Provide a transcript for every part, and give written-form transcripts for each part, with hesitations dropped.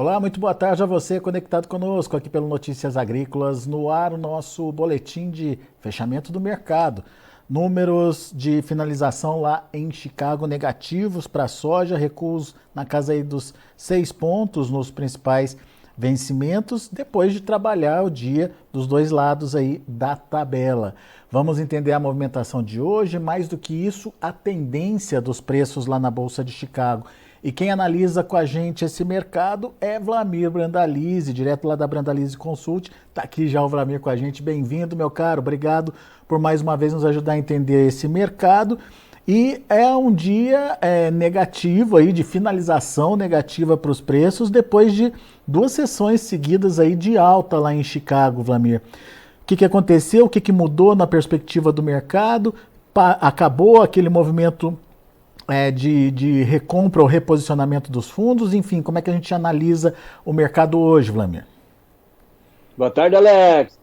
Olá, muito boa tarde a você conectado conosco aqui pelo Notícias Agrícolas. No ar, o nosso boletim de fechamento do mercado. Números de finalização lá em Chicago negativos para a soja, recuos na casa aí dos 6 pontos nos principais vencimentos, depois de trabalhar o dia dos dois lados aí da tabela. Vamos entender a movimentação de hoje, mais do que isso, a tendência dos preços lá na Bolsa de Chicago. E quem analisa com a gente esse mercado é Vlamir Brandalize, direto lá da Brandalize Consult. Está aqui já o Vlamir com a gente. Bem-vindo, meu caro. Obrigado por mais uma vez nos ajudar a entender esse mercado. E é um dia negativo aí, de finalização negativa para os preços, depois de 2 sessões seguidas aí de alta lá em Chicago, Vlamir. O que aconteceu? O que mudou na perspectiva do mercado? Acabou aquele movimento de recompra ou reposicionamento dos fundos? Enfim, como é que a gente analisa o mercado hoje, Vlamir? Boa tarde, Alex.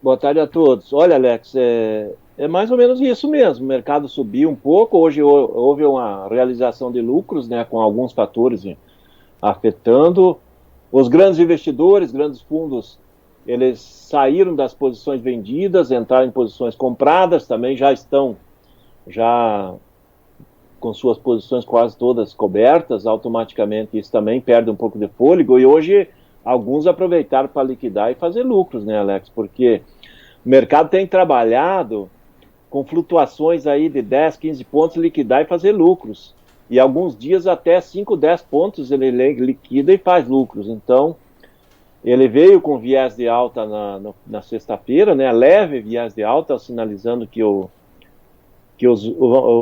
Boa tarde a todos. Olha, Alex, é mais ou menos isso mesmo. O mercado subiu um pouco. Hoje houve uma realização de lucros, né, com alguns fatores afetando. Os grandes investidores, grandes fundos, eles saíram das posições vendidas, entraram em posições compradas, também já estão com suas posições quase todas cobertas. Automaticamente isso também perde um pouco de fôlego, e hoje alguns aproveitaram para liquidar e fazer lucros, né, Alex? Porque o mercado tem trabalhado com flutuações aí de 10, 15 pontos, liquidar e fazer lucros. E alguns dias até 5, 10 pontos ele liquida e faz lucros. Então, ele veio com viés de alta na sexta-feira, né, leve viés de alta, sinalizando que o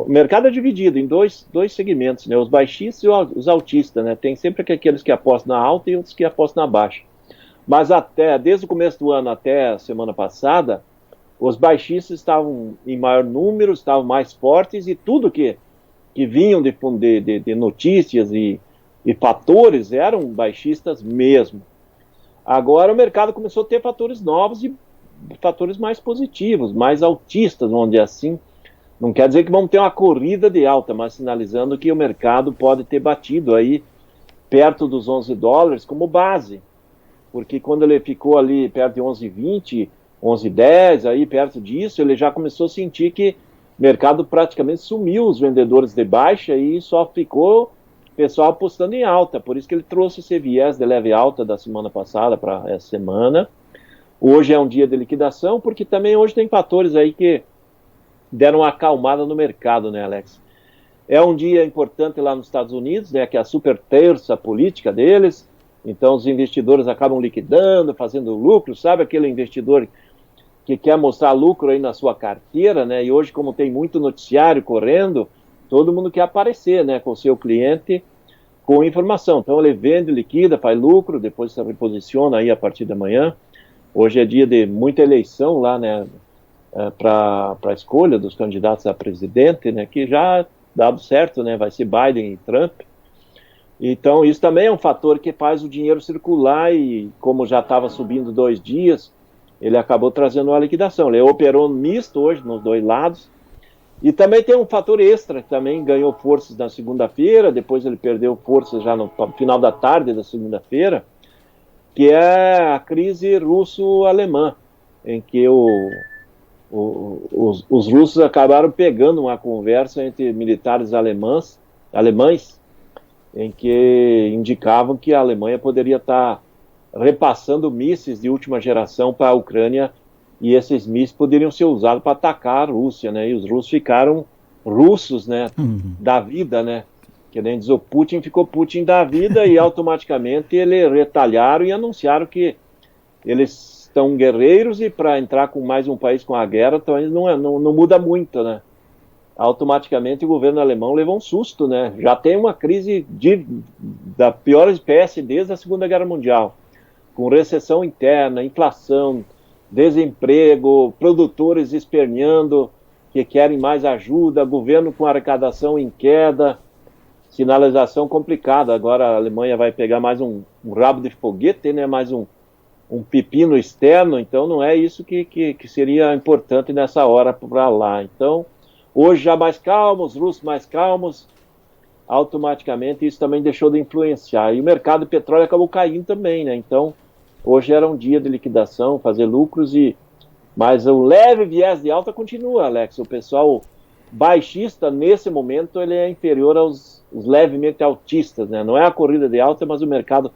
mercado é dividido em dois segmentos, né? Os baixistas e os altistas, né? Tem sempre aqueles que apostam na alta e outros que apostam na baixa. Mas desde o começo do ano até a semana passada, os baixistas estavam em maior número, estavam mais fortes, e tudo que vinham de notícias e fatores eram baixistas mesmo. Agora o mercado começou a ter fatores novos e fatores mais positivos, mais altistas, vamos dizer assim. Não quer dizer que vamos ter uma corrida de alta, mas sinalizando que o mercado pode ter batido aí perto dos $11 como base. Porque quando ele ficou ali perto de 11,20, 11,10, aí perto disso, ele já começou a sentir que o mercado praticamente sumiu os vendedores de baixa e só ficou o pessoal apostando em alta. Por isso que ele trouxe esse viés de leve alta da semana passada para essa semana. Hoje é um dia de liquidação, porque também hoje tem fatores aí que deram uma acalmada no mercado, né, Alex? É um dia importante lá nos Estados Unidos, né, que é a super terça política deles. Então os investidores acabam liquidando, fazendo lucro, sabe aquele investidor que quer mostrar lucro aí na sua carteira, né? E hoje, como tem muito noticiário correndo, todo mundo quer aparecer, né, com o seu cliente com informação. Então ele vende, liquida, faz lucro, depois se reposiciona aí a partir da manhã. Hoje é dia de muita eleição lá, né, para a escolha dos candidatos a presidente, né, que já dado certo, né, vai ser Biden e Trump. Então isso também é um fator que faz o dinheiro circular, e como já estava subindo 2 dias, ele acabou trazendo uma liquidação. Ele operou misto hoje nos dois lados. E também tem um fator extra que também ganhou forças na segunda-feira, depois ele perdeu forças já no final da tarde da segunda-feira, que é a crise russo-alemã, em que os russos acabaram pegando uma conversa entre militares alemães, em que indicavam que a Alemanha poderia estar repassando mísseis de última geração para a Ucrânia, e esses mísseis poderiam ser usados para atacar a Rússia, né? E os russos ficaram russos, né? Da vida, né? Que nem diz o Putin, ficou Putin da vida, e automaticamente eles retalharam e anunciaram que eles estão guerreiros, e para entrar com mais um país com a guerra, então não muda muito, né? Automaticamente o governo alemão levou um susto, né? Já tem uma crise da pior espécie desde a Segunda Guerra Mundial, com recessão interna, inflação, desemprego, produtores esperneando que querem mais ajuda, governo com arrecadação em queda, sinalização complicada. Agora a Alemanha vai pegar mais um rabo de foguete, né? Mais um pepino externo, então não é isso que seria importante nessa hora para lá. Então, hoje já mais calmos, os russos mais calmos, automaticamente isso também deixou de influenciar. E o mercado de petróleo acabou caindo também, né? Então, hoje era um dia de liquidação, fazer lucros, mas o leve viés de alta continua, Alex. O pessoal baixista, nesse momento, ele é inferior aos levemente altistas, né? Não é a corrida de alta, mas o mercado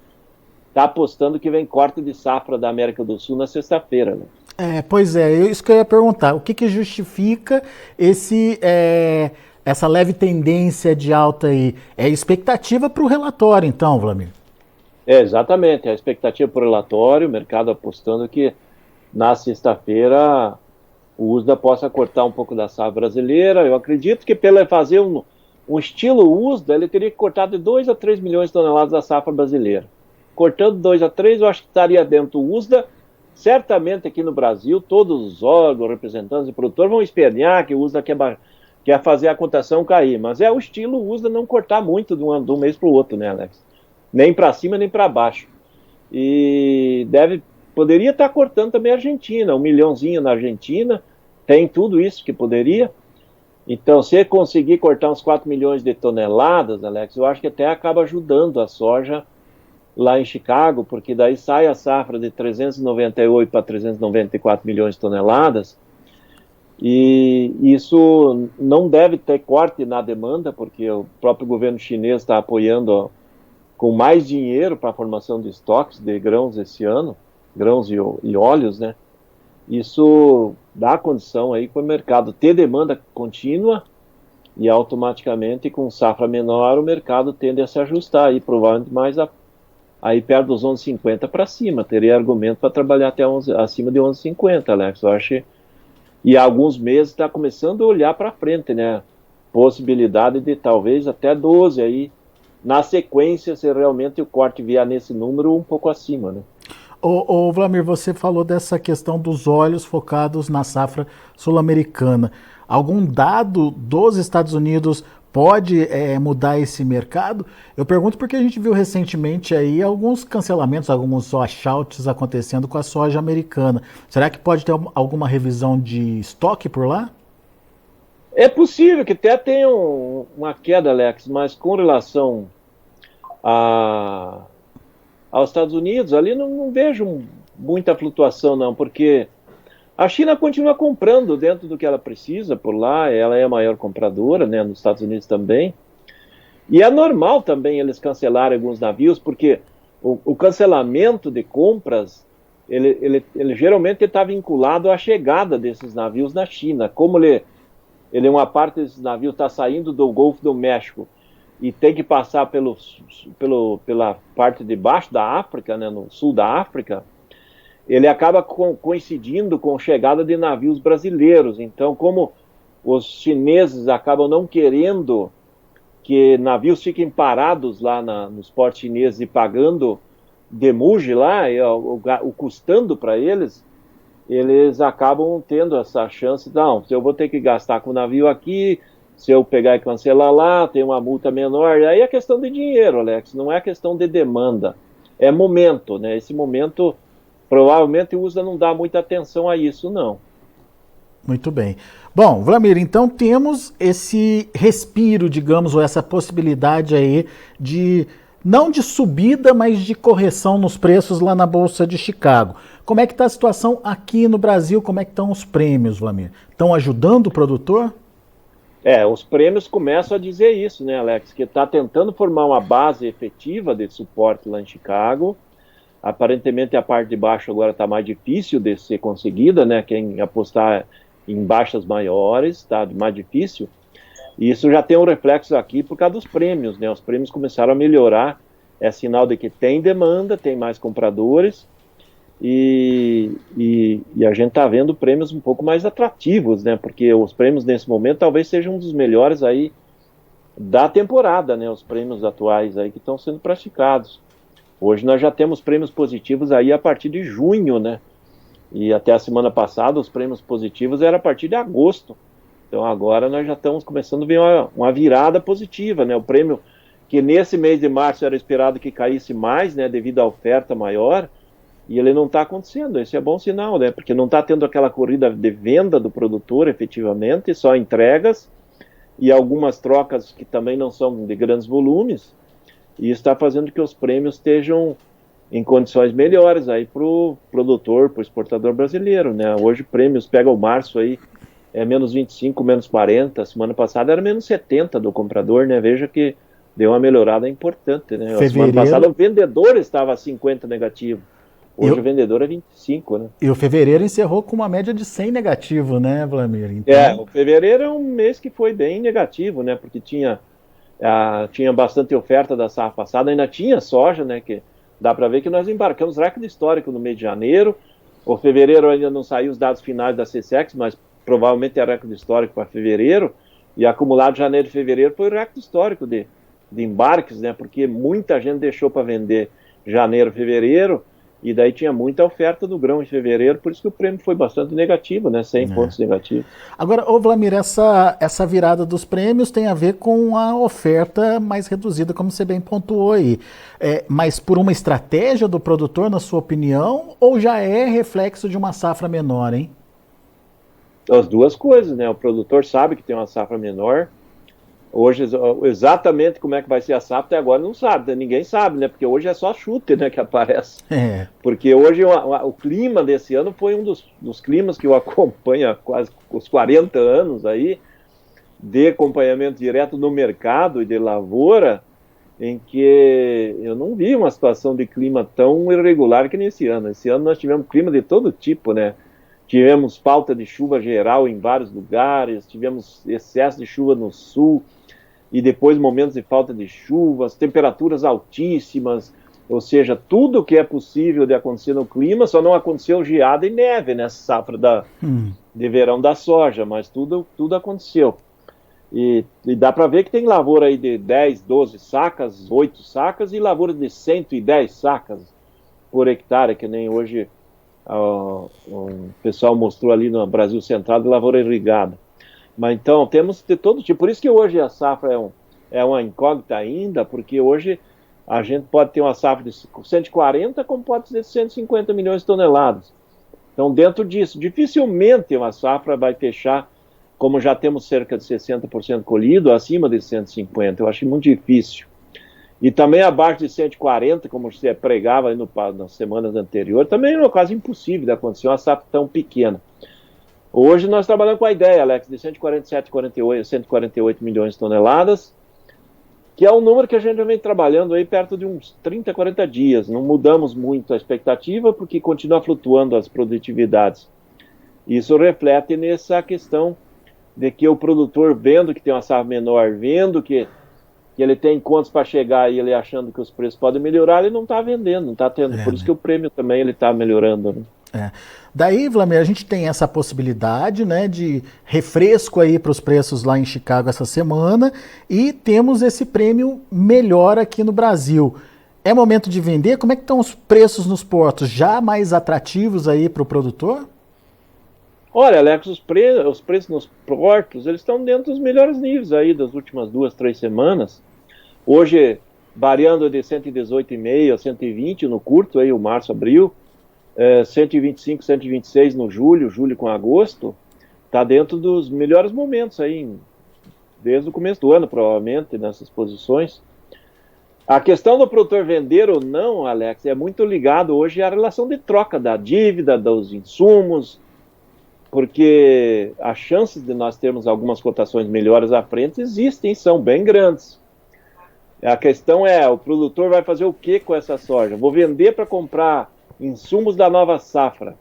está apostando que vem corte de safra da América do Sul na sexta-feira, né? Pois é, isso que eu ia perguntar. O que justifica essa leve tendência de alta aí? É expectativa para o relatório, então, Vlamir? Exatamente. A expectativa para o relatório, o mercado apostando que na sexta-feira o USDA possa cortar um pouco da safra brasileira. Eu acredito que para ele fazer um estilo USDA, ele teria que cortar de 2 a 3 milhões de toneladas da safra brasileira. Cortando 2 a 3, eu acho que estaria dentro do USDA. Certamente aqui no Brasil, todos os órgãos, representantes e produtores vão espernear que o USDA quer fazer a cotação cair. Mas é o estilo USDA não cortar muito de um mês para o outro, né, Alex? Nem para cima, nem para baixo. E poderia estar cortando também a Argentina, 1 milhãozinho na Argentina, tem tudo isso que poderia. Então, se conseguir cortar uns 4 milhões de toneladas, Alex, eu acho que até acaba ajudando a soja lá em Chicago, porque daí sai a safra de 398 para 394 milhões de toneladas, e isso não deve ter corte na demanda, porque o próprio governo chinês está apoiando com mais dinheiro para a formação de estoques de grãos esse ano, grãos e óleos, né? Isso dá condição aí para o mercado ter demanda contínua e automaticamente com safra menor o mercado tende a se ajustar aí, provavelmente mais aí perto dos 11,50 para cima, teria argumento para trabalhar até acima de 11,50, Alex, eu acho. E há alguns meses está começando a olhar para frente, né? Possibilidade de talvez até 12 aí, na sequência, se realmente o corte vier nesse número um pouco acima, né? Ô Vlamir, você falou dessa questão dos olhos focados na safra sul-americana. Algum dado dos Estados Unidos pode mudar esse mercado? Eu pergunto porque a gente viu recentemente aí alguns cancelamentos, alguns washouts acontecendo com a soja americana. Será que pode ter alguma revisão de estoque por lá? É possível que até tenha uma queda, Alex, mas com relação aos Estados Unidos, ali não vejo muita flutuação não, porque a China continua comprando dentro do que ela precisa por lá, ela é a maior compradora, né, nos Estados Unidos também. E é normal também eles cancelarem alguns navios, porque o cancelamento de compras, ele geralmente está vinculado à chegada desses navios na China. Como uma parte desses navios está saindo do Golfo do México e tem que passar pela parte de baixo da África, né, no sul da África, ele acaba coincidindo com a chegada de navios brasileiros. Então, como os chineses acabam não querendo que navios fiquem parados lá nos portos chineses e pagando demurge lá, o custando para eles acabam tendo essa chance, não, se eu vou ter que gastar com o navio aqui, se eu pegar e cancelar lá, tem uma multa menor, aí é questão de dinheiro, Alex, não é questão de demanda, é momento, né? Esse momento provavelmente o USDA não dá muita atenção a isso, não. Muito bem. Bom, Vlamir, então temos esse respiro, digamos, ou essa possibilidade aí não de subida, mas de correção nos preços lá na Bolsa de Chicago. Como é que está a situação aqui no Brasil? Como é que estão os prêmios, Vlamir? Estão ajudando o produtor? Os prêmios começam a dizer isso, né, Alex? Que está tentando formar uma base efetiva de suporte lá em Chicago. Aparentemente a parte de baixo agora está mais difícil de ser conseguida, né? Quem apostar em baixas maiores está mais difícil. E isso já tem um reflexo aqui por causa dos prêmios, né? Os prêmios começaram a melhorar, é sinal de que tem demanda, tem mais compradores e a gente está vendo prêmios um pouco mais atrativos, né? Porque os prêmios nesse momento talvez sejam um dos melhores aí da temporada, né? Os prêmios atuais aí que estão sendo praticados. Hoje nós já temos prêmios positivos aí a partir de junho, né? E até a semana passada os prêmios positivos eram a partir de agosto. Então agora nós já estamos começando a ver uma virada positiva, né? O prêmio que nesse mês de março era esperado que caísse mais, né? Devido à oferta maior, e ele não está acontecendo. Esse é bom sinal, né? Porque não está tendo aquela corrida de venda do produtor efetivamente, só entregas. e algumas trocas que também não são de grandes volumes, e está fazendo que os prêmios estejam em condições melhores aí para o produtor, para o exportador brasileiro, né? Hoje prêmios, pega o março aí, é menos 25, menos 40, semana passada era menos 70 do comprador, né? Veja que deu uma melhorada importante, né? A semana passada o vendedor estava a 50 negativo, hoje o vendedor é 25, né? E o fevereiro encerrou com uma média de 100 negativo, né, Vlamir? Então... o fevereiro é um mês que foi bem negativo, né? Porque tinha bastante oferta da safra passada, ainda tinha soja, né? Que dá para ver que nós embarcamos recorde histórico no mês de janeiro. O fevereiro ainda não saiu os dados finais da CSEX, mas provavelmente é recorde histórico para fevereiro. E acumulado janeiro e fevereiro foi recorde histórico de embarques, né? Porque muita gente deixou para vender janeiro, fevereiro, e daí tinha muita oferta do grão em fevereiro, por isso que o prêmio foi bastante negativo, né? 100 pontos negativos. Agora, ô Vlamir, essa virada dos prêmios tem a ver com a oferta mais reduzida, como você bem pontuou aí. Mas por uma estratégia do produtor, na sua opinião, ou já é reflexo de uma safra menor, hein? As duas coisas, né? O produtor sabe que tem uma safra menor. Hoje, exatamente como é que vai ser a safra, até agora não sabe, né? Ninguém sabe, né? Porque hoje é só chute, né, que aparece. Porque hoje o clima desse ano foi um dos climas que eu acompanho há quase os 40 anos aí, de acompanhamento direto no mercado e de lavoura, em que eu não vi uma situação de clima tão irregular que nesse ano. Esse ano nós tivemos clima de todo tipo, né? Tivemos falta de chuva geral em vários lugares, tivemos excesso de chuva no sul, e depois momentos de falta de chuvas, temperaturas altíssimas, ou seja, tudo que é possível de acontecer no clima, só não aconteceu geada e neve nessa safra de verão da soja, mas tudo aconteceu. E dá para ver que tem lavoura aí de 10, 12 sacas, 8 sacas, e lavoura de 110 sacas por hectare, que nem hoje o pessoal mostrou ali no Brasil Central de lavoura irrigada. Mas então, temos de todo tipo. Por isso que hoje a safra é uma incógnita ainda, porque hoje a gente pode ter uma safra de 140, como pode ser de 150 milhões de toneladas. Então, dentro disso, dificilmente uma safra vai fechar, como já temos cerca de 60% colhido, acima de 150. Eu acho muito difícil. E também abaixo de 140, como você pregava aí nas semanas anteriores, também é quase impossível de acontecer uma safra tão pequena. Hoje nós trabalhamos com a ideia, Alex, de 148 milhões de toneladas, que é um número que a gente já vem trabalhando aí perto de uns 30, 40 dias. Não mudamos muito a expectativa, porque continua flutuando as produtividades. Isso reflete nessa questão de que o produtor, vendo que tem uma safra menor, vendo que ele tem contas para chegar e ele achando que os preços podem melhorar, ele não está vendendo, não está tendo. Por isso que o prêmio também está melhorando, né? Daí, Vlamir, a gente tem essa possibilidade, né, de refresco aí para os preços lá em Chicago essa semana, e temos esse prêmio melhor aqui no Brasil. É momento de vender? Como é que estão os preços nos portos? Já mais atrativos aí para o produtor? Olha, Alex, os preços nos portos, eles estão dentro dos melhores níveis aí das últimas 2, 3 semanas. Hoje, variando de 118,5 a 120 no curto, aí o março, abril, 125, 126 no julho com agosto, está dentro dos melhores momentos aí, desde o começo do ano, provavelmente, nessas posições. A questão do produtor vender ou não, Alex, é muito ligado hoje à relação de troca da dívida, dos insumos, porque as chances de nós termos algumas cotações melhores à frente existem, são bem grandes. A questão é, o produtor vai fazer o que com essa soja? Vou vender para comprar insumos da nova safra.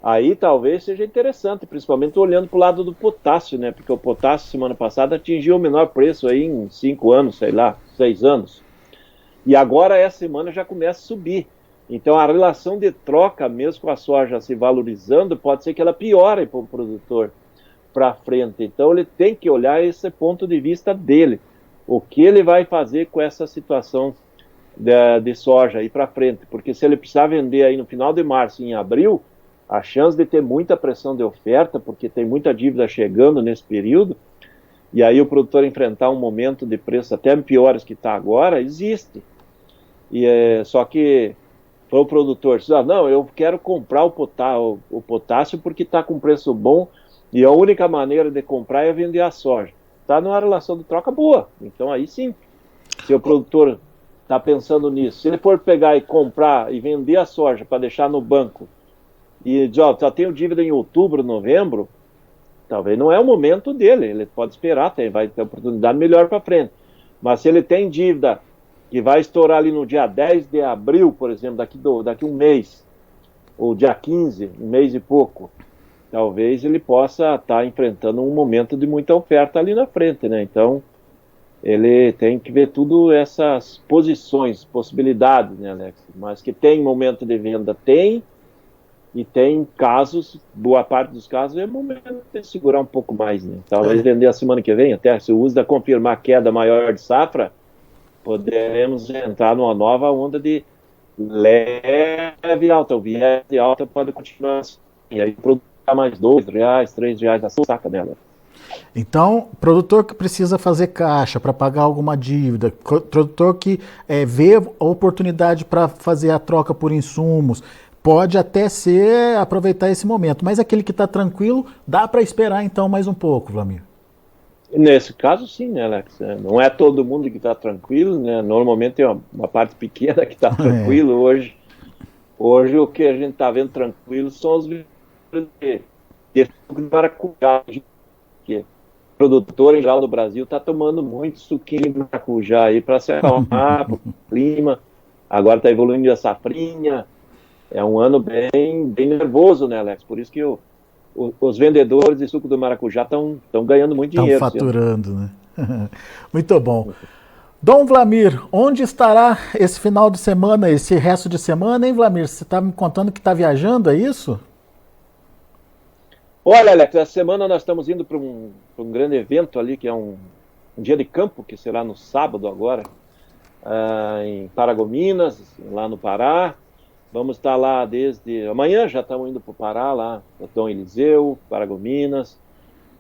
Aí talvez seja interessante, principalmente olhando para o lado do potássio, né? Porque o potássio semana passada atingiu o menor preço aí em 5 anos, sei lá, 6 anos. E agora essa semana já começa a subir. Então a relação de troca, mesmo com a soja se valorizando, pode ser que ela piore para o produtor para frente. Então ele tem que olhar esse ponto de vista dele. O que ele vai fazer com essa situação de soja aí para frente? Porque se ele precisar vender aí no final de março e em abril, a chance de ter muita pressão de oferta, porque tem muita dívida chegando nesse período, e aí o produtor enfrentar um momento de preço até piores que está agora, existe. Só que para o produtor, não, eu quero comprar o potássio porque está com preço bom e a única maneira de comprar é vender a soja. está numa relação de troca boa. Então aí sim, se o produtor está pensando nisso, se ele for pegar e comprar e vender a soja para deixar no banco e dizer, ó, só tenho dívida em outubro, novembro, talvez não é o momento dele, ele pode esperar, vai ter oportunidade melhor para frente. Mas se ele tem dívida que vai estourar ali no dia 10 de abril, por exemplo, daqui um mês, ou dia 15, um mês e pouco, talvez ele possa estar enfrentando um momento de muita oferta ali na frente, né? Então, ele tem que ver tudo essas posições, possibilidades, né, Alex? Mas que tem momento de venda, tem, e tem casos, boa parte dos casos, é momento de segurar um pouco mais, né? Talvez vender a semana que vem, até se o USDA confirmar queda maior de safra, poderemos entrar numa nova onda de leve alta. O viés de alta pode continuar assim, e aí produzir mais R$2, R$3 a saca dela. Então, produtor que precisa fazer caixa para pagar alguma dívida, produtor que vê a oportunidade para fazer a troca por insumos, pode até aproveitar esse momento, mas aquele que está tranquilo, dá para esperar então mais um pouco, Wlamir? Nesse caso, sim, né, Alex? Não é todo mundo que está tranquilo, né? Normalmente tem uma parte pequena que está tranquilo. Hoje o que a gente está vendo tranquilo são os de maracujá, que o produtor em geral do Brasil está tomando muito suquinho de maracujá aí para se acalmar para o clima. Agora está evoluindo a safrinha. É um ano bem nervoso, né, Alex? Por isso que os vendedores de suco do maracujá estão ganhando muito dinheiro. Estão faturando, né? Muito bom. Dom Wlamir, onde estará esse final de semana, esse resto de semana, hein, Wlamir? Você está me contando que está viajando, é isso? Olha, Alex, essa semana nós estamos indo para um grande evento ali, que é um dia de campo, que será no sábado agora, em Paragominas, lá no Pará. Vamos estar lá desde amanhã, já estamos indo para o Pará, lá no Dom Eliseu, Paragominas.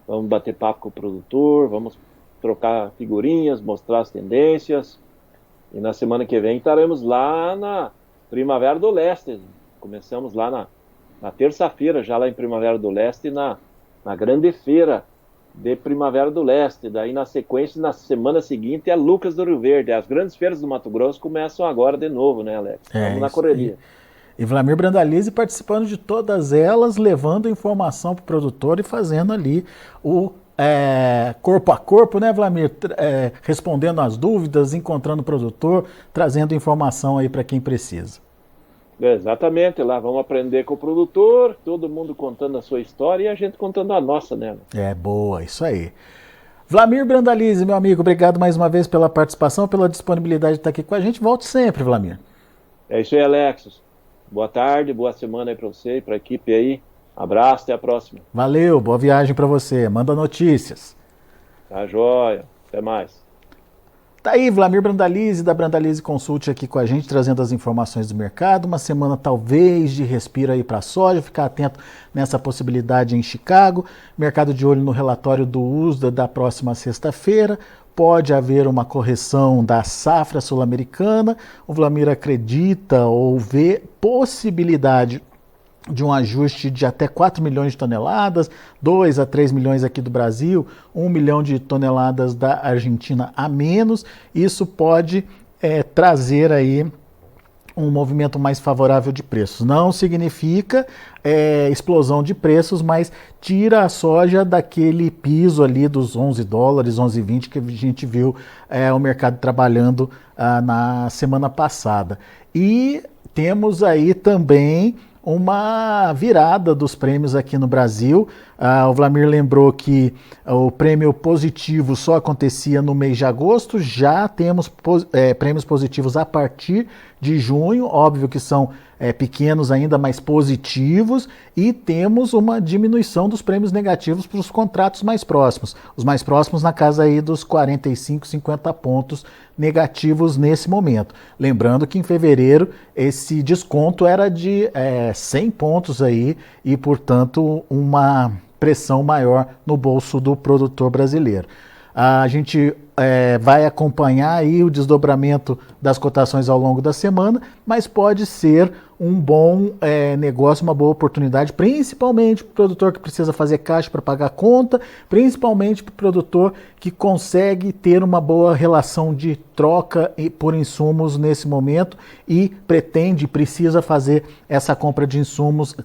Vamos bater papo com o produtor, vamos trocar figurinhas, mostrar as tendências. E na semana que vem estaremos lá na Primavera do Leste. Começamos lá na terça-feira, já lá em Primavera do Leste, na grande feira de Primavera do Leste. Daí, na sequência, na semana seguinte, é Lucas do Rio Verde. As grandes feiras do Mato Grosso começam agora de novo, né, Alex? Estamos na correria. E Wlamir Brandalize participando de todas elas, levando informação para o produtor e fazendo ali o corpo a corpo, né, Wlamir? Respondendo as dúvidas, encontrando o produtor, trazendo informação aí para quem precisa. Exatamente, lá vamos aprender com o produtor, todo mundo contando a sua história e a gente contando a nossa, né? Boa, isso aí. Wlamir Brandalize, meu amigo, obrigado mais uma vez pela participação, pela disponibilidade de estar aqui com a gente. Volte sempre, Wlamir. É isso aí, Alexis. Boa tarde, boa semana aí para você e para a equipe aí. Abraço, até a próxima. Valeu, boa viagem para você. Manda notícias. Tá joia, até mais. Tá aí, Wlamir Brandalize, da Brandalize Consult aqui com a gente, trazendo as informações do mercado. Uma semana talvez de respiro aí para a soja, ficar atento nessa possibilidade em Chicago. Mercado de olho no relatório do USDA da próxima sexta-feira. Pode haver uma correção da safra sul-americana. O Wlamir acredita ou vê possibilidade de um ajuste de até 4 milhões de toneladas, 2 a 3 milhões aqui do Brasil, 1 milhão de toneladas da Argentina a menos. Isso pode trazer aí um movimento mais favorável de preços. Não significa explosão de preços, mas tira a soja daquele piso ali dos $11, 11,20 que a gente viu o mercado trabalhando na semana passada. E temos aí também uma virada dos prêmios aqui no Brasil. O Wlamir lembrou que o prêmio positivo só acontecia no mês de agosto, já temos prêmios positivos a partir de junho, óbvio que são pequenos ainda, mas positivos, e temos uma diminuição dos prêmios negativos para os contratos mais próximos. Os mais próximos na casa aí dos 45, 50 pontos negativos nesse momento. Lembrando que em fevereiro esse desconto era de 100 pontos aí e, portanto, uma pressão maior no bolso do produtor brasileiro. A gente vai acompanhar aí o desdobramento das cotações ao longo da semana, mas pode ser um bom negócio, uma boa oportunidade, principalmente para o produtor que precisa fazer caixa para pagar a conta, principalmente para o produtor que consegue ter uma boa relação de troca por insumos nesse momento e precisa fazer essa compra de insumos,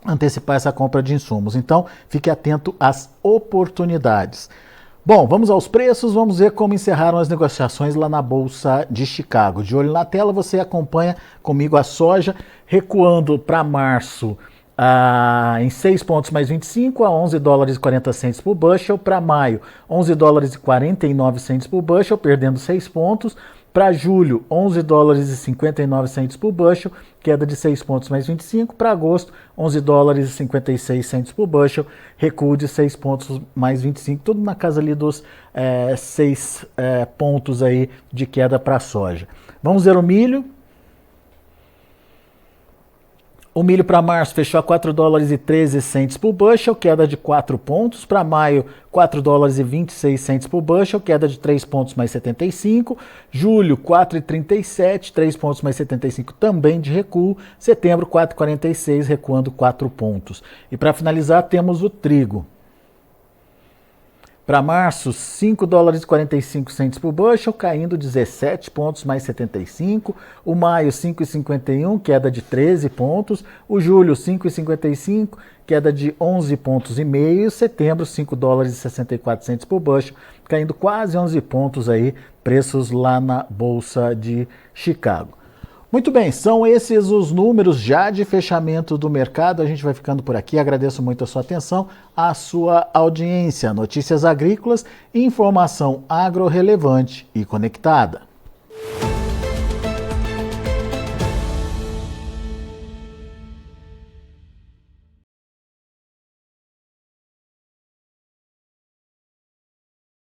antecipar essa compra de insumos. Então, fique atento às oportunidades. Bom, vamos aos preços, vamos ver como encerraram as negociações lá na Bolsa de Chicago. De olho na tela, você acompanha comigo a soja recuando para março em 6 pontos mais 25 a 11 dólares e 40 centes por bushel. Para maio, 11 dólares e 49 centes por bushel, perdendo 6 pontos. Para julho, 11 dólares e 59 centes por bushel, queda de 6 pontos mais 25. Para agosto, 11 dólares e 56 centes por bushel, recuo de 6 pontos mais 25. Tudo na casa ali dos 6 pontos aí de queda para a soja. Vamos ver o milho. O milho para março fechou a 4 dólares e 13 centes por bushel, queda de 4 pontos. Para maio, 4 dólares e 26 centes por bushel, queda de 3 pontos mais 75. Julho, 4,37, 3 pontos mais 75 também de recuo. Setembro, 4,46, recuando 4 pontos. E para finalizar, temos o trigo. Para março, 5 dólares e 45 centes por bushel, caindo 17 pontos mais 75. O maio, 5,51, queda de 13 pontos. O julho, 5,55, queda de 11 pontos e meio. Setembro, 5 dólares e 64 centes por bushel, caindo quase 11 pontos aí, preços lá na Bolsa de Chicago. Muito bem, são esses os números já de fechamento do mercado. A gente vai ficando por aqui. Agradeço muito a sua atenção, a sua audiência. Notícias agrícolas, informação agro relevante e conectada.